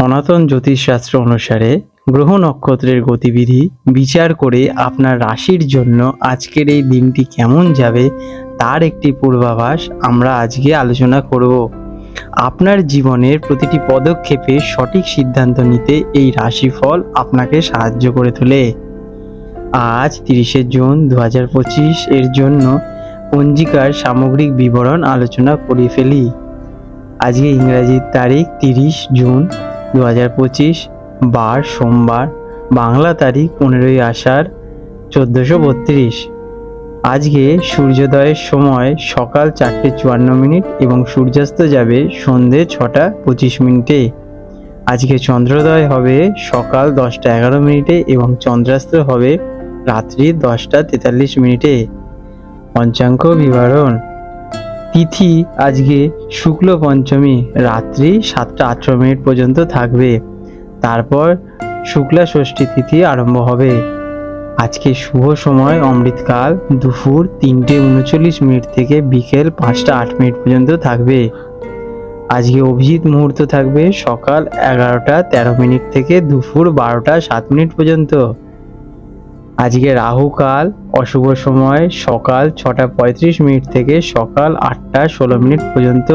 সনাতন জ্যোতিষশাস্ত্র অনুসারে গ্রহ নক্ষত্রের গতিবিধি বিচার করে আপনার রাশির জন্য আজকের এই দিনটি কেমন যাবে তার একটি পূর্বাভাস আমরা আজকে আলোচনা করব। আপনার জীবনের প্রতিটি পদক্ষেপে সঠিক সিদ্ধান্ত নিতে এই রাশিফল আপনাকে সাহায্য করে তোলে। আজ 30শে জুন 2025 এর জন্য পঞ্জিকার সামগ্রিক বিবরণ আলোচনা করে ফেলি। আজকে ইংরাজির তারিখ 30 জুন 2025, বার সোমবার, বাংলা তারিখ 15ই আষাঢ় 1432। আজকে সূর্যোদয়ের সময় সকাল 4:54 এবং সূর্যাস্ত যাবে সন্ধে 6:25। আজকে চন্দ্রোদয় হবে সকাল 10:11 এবং চন্দ্রাস্ত হবে রাত্রি 10:43। পঞ্চাঙ্গ বিবরণ: তিথি আজকে শুক্ল পঞ্চমী রাত্রি 7:18 পর্যন্ত থাকবে, তারপর শুক্লা ষষ্ঠী তিথি আরম্ভ হবে। আজকে শুভ সময় অমৃতকাল দুপুর 3:39 থেকে বিকেল 5:08 পর্যন্ত থাকবে। আজকে অভিজিৎ মুহূর্ত থাকবে সকাল 11:13 থেকে দুপুর 12:07 পর্যন্ত। আজকে রাহু কাল অশুভ সময় সকাল 6:35 থেকে সকাল 8:16 পর্যন্ত।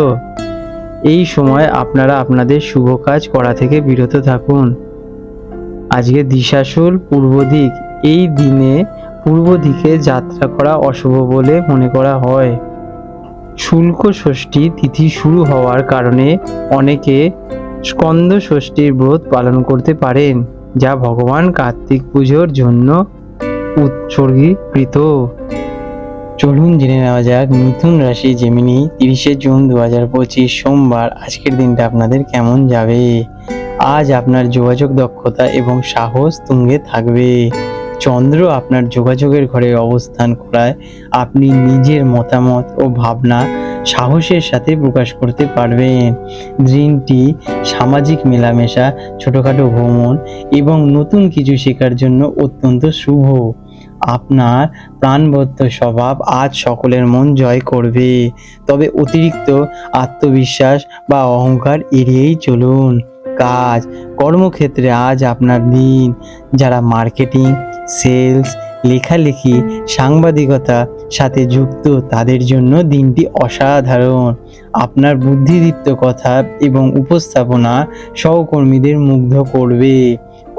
এই সময় আপনারা আপনাদের শুভ কাজ করা থেকে বিরত থাকুন। আজকে দিশাশুল পূর্ব দিক, এই দিনে পূর্ব দিকে যাত্রা করা অশুভ বলে মনে করা হয়। শুল্ক ষষ্ঠী তিথি শুরু হওয়ার কারণে অনেকে স্কন্দ ষষ্ঠীর ব্রত পালন করতে পারেন, যা ভগবান কার্তিক পুজোর জন্য উৎসর্গীকৃত। চলুন জেনে নেওয়া যাক মিথুন রাশি জেমিনি 30শে জুন 2025 সোমবার আজকের দিনটা আপনাদের কেমন যাবে। আজ আপনার যোগাযোগ দক্ষতা এবং সাহস তুঙ্গে থাকবে। চন্দ্র আপনার যোগাযোগের ঘরে অবস্থান করায় আপনি নিজের মতামত ও ভাবনা সাহসের সাথে প্রকাশ করতে পারবেন। দিনটি সামাজিক মেলামেশা, ছোটখাটো ভ্রমণ এবং নতুন কিছু শেখার জন্য অত্যন্ত শুভ। আপনার প্রাণবন্ত স্বভাব আজ সকলের মন জয় করবে, তবে অতিরিক্ত আত্মবিশ্বাস বা অহংকার এড়িয়েই চলুন। কাজ কর্মক্ষেত্রে আজ আপনার দিন। যারা মার্কেটিং, সেলস, লেখালেখি, সাংবাদিকতা সাথে যুক্ত তাদের জন্য দিনটি অসাধারণ। আপনার বুদ্ধিদীপ্ত কথা এবং উপস্থাপনা সহকর্মীদের মুগ্ধ করবে।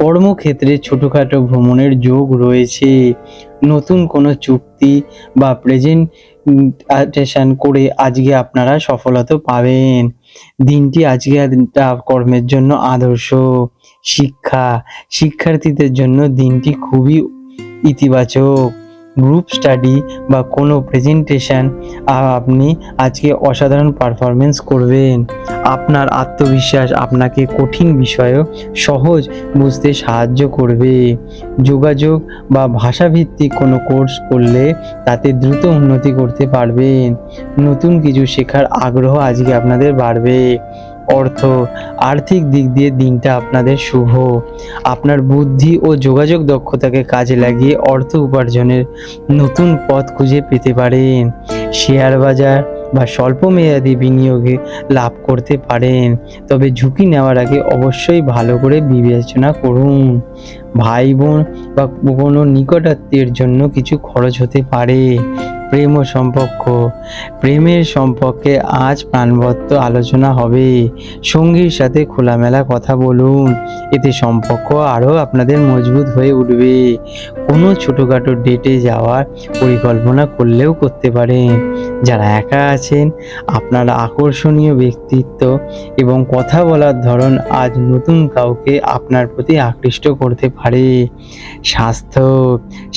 কর্মক্ষেত্রে ছোটখাটো ভ্রমণের যোগ রয়েছে। নতুন কোনো চুক্তি বা প্রেজেন্টেশন করে আজকে আপনারা সফলতা পাবেন। দিনটি আজকে কর্মের জন্য আদর্শ। শিক্ষার্থীদের জন্য দিনটি খুবই ইতিবাচক। গ্রুপ স্টাডি বা কোনো প্রেজেন্টেশন আপনি আজকে অসাধারণ পারফরমেন্স করবেন। আপনার আত্মবিশ্বাস আপনাকে কঠিন বিষয়ও সহজ বুঝতে সাহায্য করবে। যোগাযোগ বা ভাষাভিত্তিক কোনো কোর্স করলে তাতে দ্রুত উন্নতি করতে পারবেন। নতুন কিছু শেখার আগ্রহ আজকে আপনাদের বাড়বে। আর্থিক দিক দিয়ে দিনটা আপনাদের শুভ। আপনার বুদ্ধি ও যোগাযোগ দক্ষতাকে কাজে লাগিয়ে অর্থ উপার্জনের নতুন পথ খুঁজে পেতে পারেন। শেয়ার বাজার বা স্বল্পমেয়াদী বিনিয়োগে লাভ করতে পারেন, তবে ঝুঁকি নেওয়ার আগে অবশ্যই ভালো করে বিবেচনা করুন। ভাই বোন বা কোনো নিকটাত্মীয়ের জন্য কিছু খরচ হতে পারে। প্রেম ও সম্পর্ক, প্রেমের সম্পর্কে আজ প্রাণবন্ত আলোচনা হবে। সঙ্গীর সাথে খোলামেলা কথা বলুন, এতে সম্পর্ক আরও আপনাদের মজবুত হয়ে উঠবে। কোনো ছোটোখাটো ডেটে যাওয়ার পরিকল্পনা করলেও করতে পারেন। যারা একা আছেন, আপনার আকর্ষণীয় ব্যক্তিত্ব এবং কথা বলার ধরন আজ নতুন কাউকে আপনার প্রতি আকৃষ্ট করতে পারে।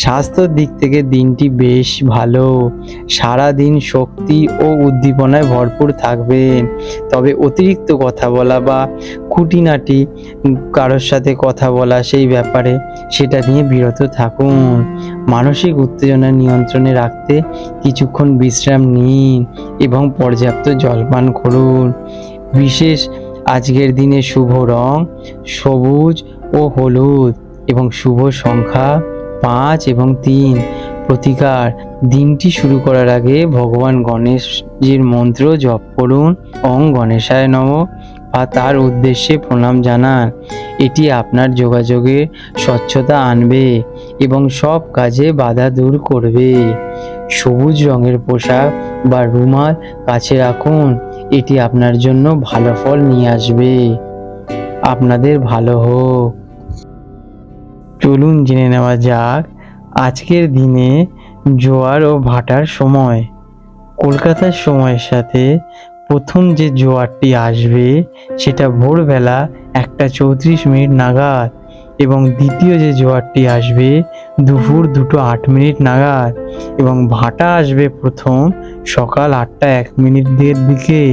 স্বাস্থ্যর দিক থেকে দিনটি বেশ ভালো। সারাদিন শক্তি ও উদ্দীপনায় ভরপুর থাকবেন, তবে অতিরিক্ত কথা বলা বা খুঁটিনাটি কারোর সাথে কথা বলা সেই ব্যাপারে সেটা নিয়ে বিরত থাকুন। মানসিক উত্তেজনা নিয়ন্ত্রণে রাখতে কিছুক্ষণ বিশ্রাম নিন এবং পর্যাপ্ত জল পান করুন। বিশেষ আজকের দিনে শুভ রং সবুজ ও হলুদ এবং শুভ সংখ্যা 5 এবং 3। প্রতিকার: দিনটি শুরু করার আগে ভগবান গণেশের মন্ত্র জপ করুন। ওং গণেশায় নমঃ। বা তার উদ্দেশ্যে প্রণাম জানান। এটি আপনার যোগাযোগে স্বচ্ছতা আনবে এবং সব কাজে বাধা দূর করবে। সবুজ রঙের পোশাক বা রুমাল কাছে রাখুন, এটি আপনার জন্য ভালো ফল নিয়ে আসবে। আপনাদের ভালো হোক। চলুন জেনে নেওয়া যাক আজকের দিনে জোয়ার ও ভাটার সময়। কলকাতার সময়ের সাথে প্রথম যে জোয়ারটি আসবে সেটা ভোরবেলা 1:34 নাগাদ, এবং দ্বিতীয় যে জোয়ারটি আসবে দুপুর 2:08 নাগাদ, এবং ভাটা আসবে প্রথম সকাল 8:01 দিকে,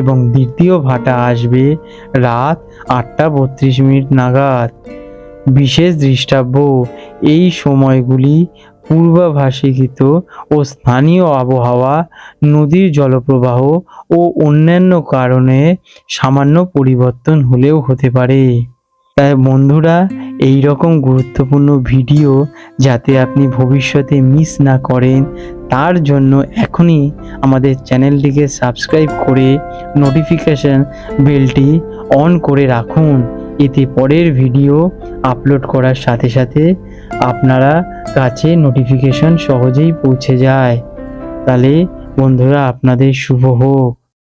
এবং দ্বিতীয় ভাটা আসবে রাত 8:32 নাগাদ। বিশেষ দৃষ্টাব্য, এই সময়গুলি পূর্বাভাসিত ও স্থানীয় আবহাওয়া, নদীর জলপ্রবাহ ও অন্যান্য কারণে সামান্য পরিবর্তন হলেও হতে পারে। তাই বন্ধুরা, এই রকম গুরুত্বপূর্ণ ভিডিও যাতে আপনি ভবিষ্যতে মিস না করেন, তার জন্য এখনই আমাদের চ্যানেলটিকে সাবস্ক্রাইব করে নোটিফিকেশন বেলটি অন করে রাখুন। এতে পরের ভিডিও আপলোড করার সাথে সাথে আপনারা কাছে নোটিফিকেশন সহজেই পৌঁছে যায়। তাহলে বন্ধুরা, আপনাদের শুভ হোক।